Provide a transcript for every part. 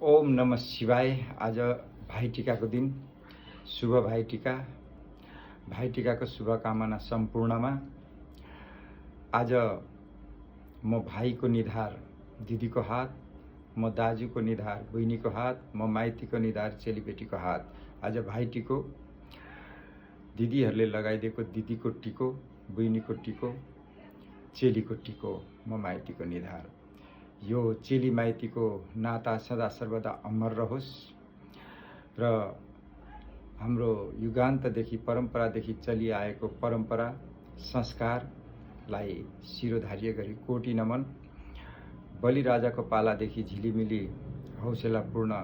ओम नमः शिवाय। आज भाइटिकाको दिन, शुभ भाइटिका। भाइटिकाको शुभकामना सम्पूर्णमा। आज म भाइको निधार दिदीको हात, म दाजुको निधार बहिनीको हात, म माइतीको निधार चेलीबेटीको हात। आज भाइटिको दिदीहरूले लगाइदिएको दिदीको टिको, बहिनीको टिको, चेलीको टिको, म माइतीको निधार। यो चेली माइतीको नाता सदा सर्वदा अमर रहोस् र हाम्रो युगान्तदेखि परम्परादेखि चलिआएको परम्परा संस्कारलाई शिरोधार्य गरी कोटि नमन। बलिराजाको पालादेखि झिलिमिली हौसलापूर्ण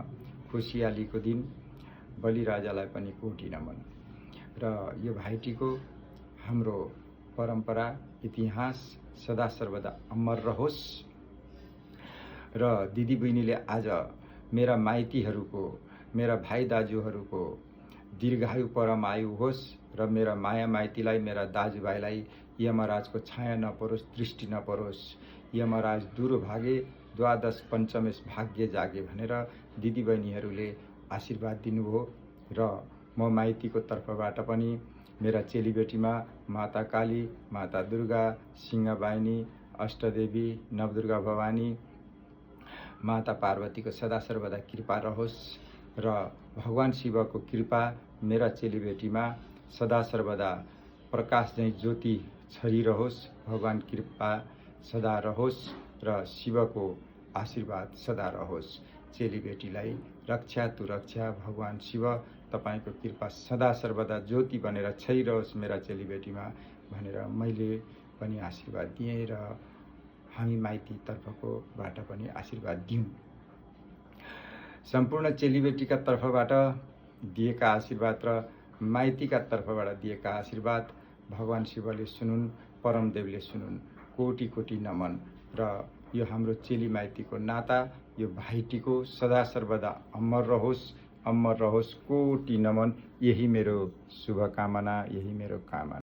खुसियालीको दिन बलिराजालाई पनि कोटि नमन। र यो भाइटिको हाम्रो परम्परा इतिहास सदा सर्वदा अमर रहोस् र दिदी बहिनीले आज मेरा माइतीहरूको, मेरा भाइ दाजुहरूको दीर्घायु परमायु होस् र मेरा माया माइतीलाई, मेरा दाजुभाइलाई यमराजको छाया नपरोस्, दृष्टि नपरोस्। यमराज दूर भागे, द्वादश पञ्चमेश भाग्य जागे भनेर दिदी बहिनीहरूले आशीर्वाद दिनुभयो। र म माइतीको तर्फबाट पनि मेरा चेलीबेटीमा माता काली, माता दुर्गा, सिंहबाहिनी, अष्टदेवी, नवदुर्गा भवानी, माता पार्वतीको सदा सर्वदा कृपा रहोस् र भगवान शिवको कृपा मेरा चेलीबेटीमा सदा सर्वदा प्रकाश झैं ज्योति छरिरहोस्। भगवान कृपा सदा रहोस् र शिवको आशीर्वाद सदा रहोस्। चेलीबेटीलाई रक्षा तु रक्षा। भगवान शिव तपाईको कृपा सदा सर्वदा ज्योति बनेर छरिरहोस् मेरा चेलीबेटीमा भनेर मैले पनि आशीर्वाद दिएँ र हामी माइती तर्फकोबाट पनि आशीर्वाद दिउँ। सम्पूर्ण चेलीबेटीका तर्फबाट दिएका आशीर्वाद र माइतीका तर्फबाट दिएका आशीर्वाद भगवान शिवले सुनुन्, परमदेवले सुनुन्। कोटि कोटि नमन। र यो हाम्रो चेली माइतीको नाता, यो भाइटीको सदा सर्वदा अमर रहोस्, अमर रहोस्। कोटि नमन। यही मेरो शुभकामना, यही मेरो कामना।